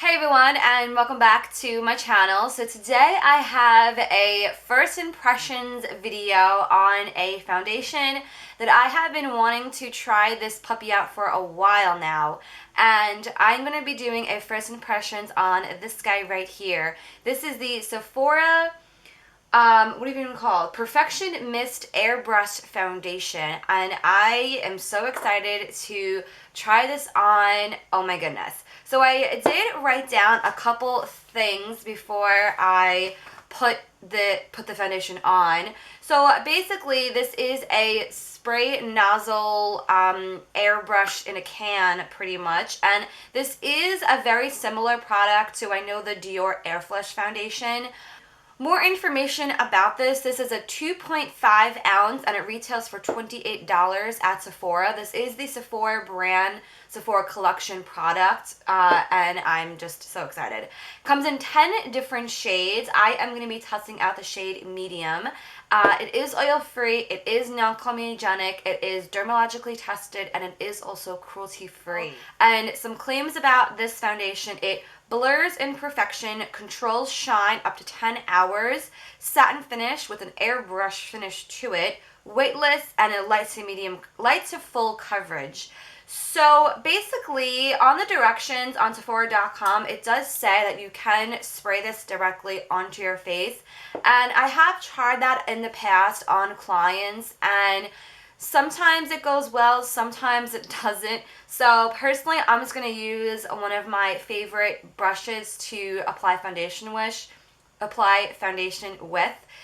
Hey everyone, and welcome back to my channel. So today I have a first impressions video on a foundation that I have been wanting to try this puppy out for a while now. And I'm going to be doing a first impressions on this guy right here. This is the Sephora what do you even call it? Perfection Mist Airbrush Foundation, and I am so excited to try this on. Oh my goodness. So I did write down a couple things before I put the foundation on. So basically this is a spray nozzle airbrush in a can pretty much, and this is a very similar product to, I know, the Dior Air Flush foundation. More information about this. This is a 2.5 ounce and it retails for $28 at Sephora. This is the Sephora brand, Sephora collection product, and I'm just so excited. Comes in 10 different shades. I am going to be testing out the shade medium. It is oil-free, it is non-comedogenic, it is dermatologically tested, and it is also cruelty-free. And some claims about this foundation: it blurs imperfection, controls shine up to 10 hours, satin finish with an airbrush finish to it, weightless, and a light to full coverage. So basically, on the directions on Sephora.com, it does say that you can spray this directly onto your face. And I have tried that in the past on clients, and sometimes it goes well, sometimes it doesn't. So personally, I'm just going to use one of my favorite brushes to apply foundation with.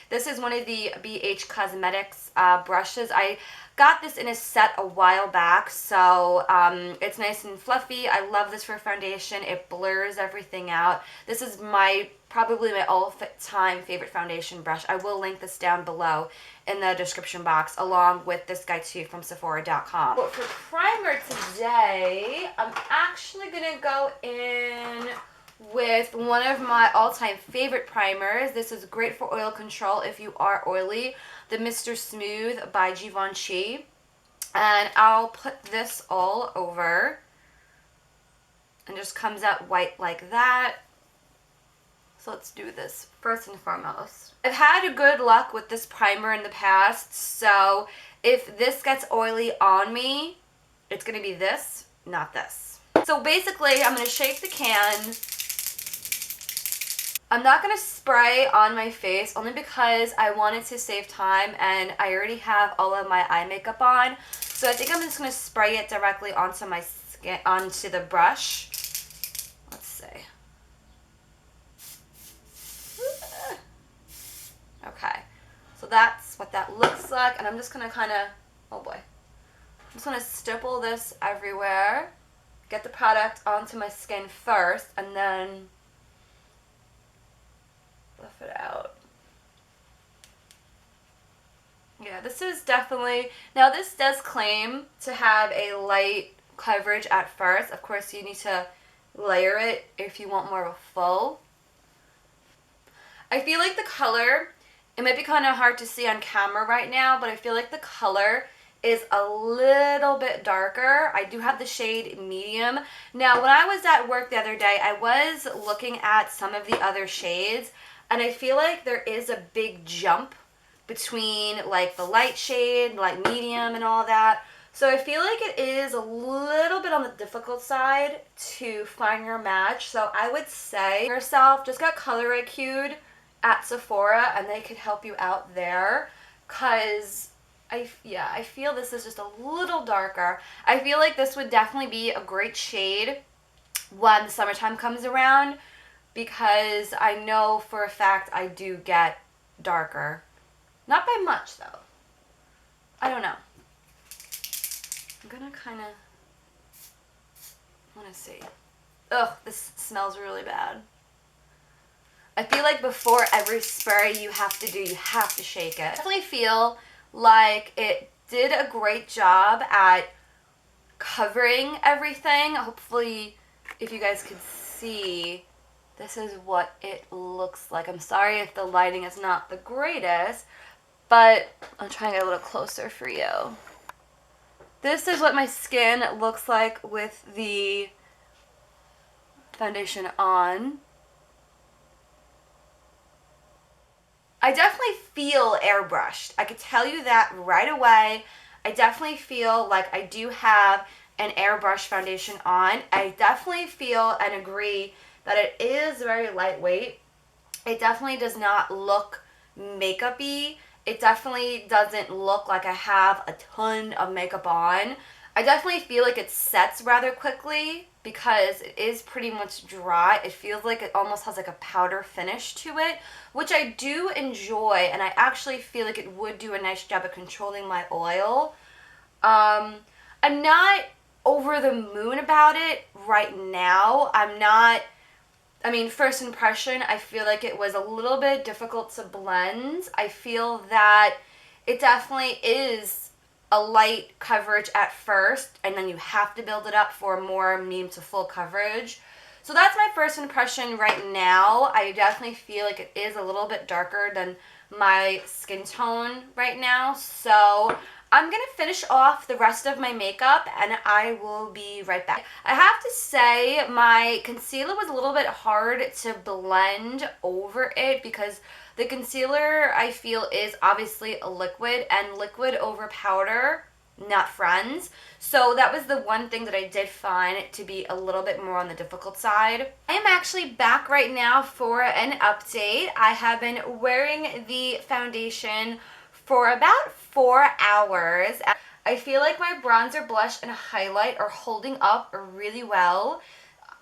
This is one of the BH Cosmetics brushes. I got this in a set a while back, so it's nice and fluffy. I love this for foundation. It blurs everything out. This is probably my all-time favorite foundation brush. I will link this down below in the description box, along with this guy too from Sephora.com. But for primer today, I'm actually going to go in with one of my all-time favorite primers. This is great for oil control if you are oily, the Mr. Smooth by Givenchy. And I'll put this all over, and just comes out white like that. So let's do this first and foremost. I've had good luck with this primer in the past, so if this gets oily on me, it's going to be this, not this. So basically, I'm going to shake the can. I'm not going to spray on my face only because I wanted to save time, and I already have all of my eye makeup on. So I think I'm just going to spray it directly onto my skin, onto the brush. Let's see. Okay. So that's what that looks like, and I'm just going to kind of, oh boy. I'm just going to stipple this everywhere. Get the product onto my skin first, and then buff it out. Yeah, this is definitely, now this does claim to have a light coverage at first. Of course, you need to layer it if you want more of a full. I feel like the color, it might be kind of hard to see on camera right now, but I feel like the color is a little bit darker. I do have the shade medium. Now, when I was at work the other day, I was looking at some of the other shades, and I feel like there is a big jump between like the light shade, light medium, and all that. So I feel like it is a little bit on the difficult side to find your match. So I would say yourself, just get color IQ'd at Sephora, and they could help you out there, because I feel this is just a little darker. I feel like this would definitely be a great shade when the summertime comes around, because I know for a fact I do get darker. Not by much, though. I don't know. I'm gonna kind of want to see. Ugh, this smells really bad. I feel like before every spray you have to shake it. I definitely feel like it did a great job at covering everything. Hopefully, if you guys could see, this is what it looks like. I'm sorry if the lighting is not the greatest, but I'll try and get a little closer for you. This is what my skin looks like with the foundation on. I definitely feel airbrushed. I could tell you that right away. I definitely feel like I do have an airbrush foundation on. I definitely feel and agree that it is very lightweight. It definitely does not look makeup-y. It definitely doesn't look like I have a ton of makeup on. I definitely feel like it sets rather quickly because it is pretty much dry. It feels like it almost has like a powder finish to it, which I do enjoy, and I actually feel like it would do a nice job of controlling my oil. I'm not over the moon about it right now. I mean, first impression, I feel like it was a little bit difficult to blend. I feel that it definitely is a light coverage at first, and then you have to build it up for more medium to full coverage. So that's my first impression right now. I definitely feel like it is a little bit darker than my skin tone right now. So I'm going to finish off the rest of my makeup and I will be right back. I have to say my concealer was a little bit hard to blend over it because the concealer I feel is obviously a liquid, and liquid over powder, not friends. So that was the one thing that I did find to be a little bit more on the difficult side. I am actually back right now for an update. I have been wearing the foundation for about 4 hours. I feel like my bronzer, blush, and highlight are holding up really well.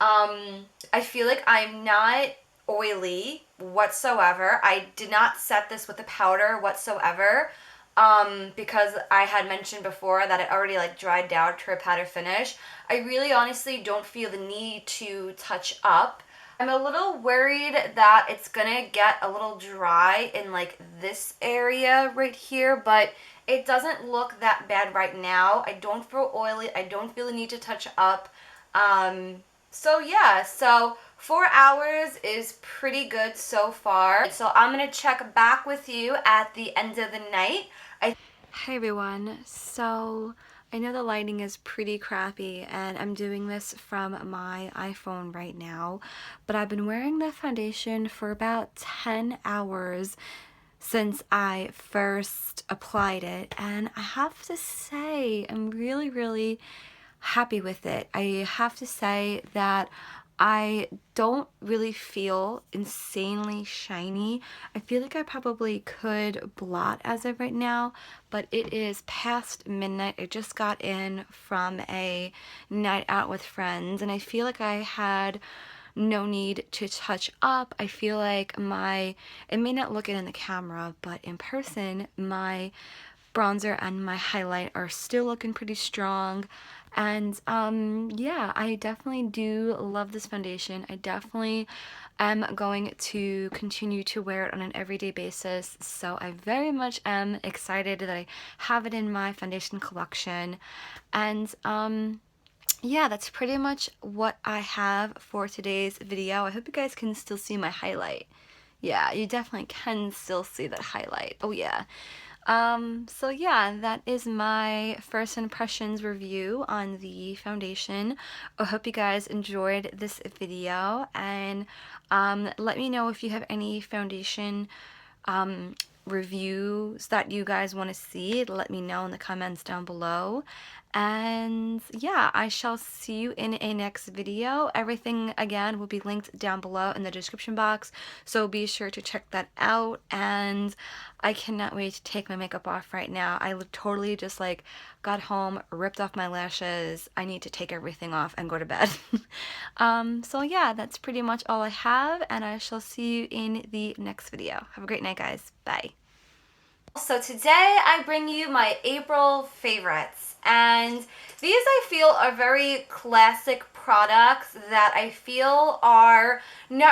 I feel like I'm not oily whatsoever. I did not set this with a powder whatsoever. Because I had mentioned before that it already like dried down to a powder finish. I really honestly don't feel the need to touch up. I'm a little worried that it's gonna get a little dry in like this area right here, but it doesn't look that bad right now. I don't feel oily. I don't feel the need to touch up. So yeah, so 4 hours is pretty good so far. So I'm gonna check back with you at the end of the night. Hey everyone, so I know the lighting is pretty crappy and I'm doing this from my iPhone right now, but I've been wearing the foundation for about 10 hours since I first applied it, and I have to say I'm really happy with it. I have to say that I don't really feel insanely shiny. I feel like I probably could blot as of right now, but it is past midnight. I just got in from a night out with friends, and I feel like I had no need to touch up. I feel like it may not look it in the camera, but in person, my bronzer and my highlight are still looking pretty strong. And yeah, I definitely do love this foundation. I definitely am going to continue to wear it on an everyday basis, so I very much am excited that I have it in my foundation collection. And yeah, that's pretty much what I have for today's video. I hope you guys can still see my highlight. Yeah, you definitely can still see that highlight. Oh yeah. So yeah, that is my first impressions review on the foundation. I hope you guys enjoyed this video, and let me know if you have any foundation reviews that you guys want to see. Let me know in the comments down below. And yeah, I shall see you in a next video. Everything again will be linked down below in the description box, so be sure to check that out. And I cannot wait to take my makeup off right now. I totally just like got home, ripped off my lashes. I need to take everything off and go to bed. So yeah, that's pretty much all I have, and I shall see you in the next video. Have a great night, guys. Bye. So today I bring you my April favorites, and these I feel are very classic products that I feel are not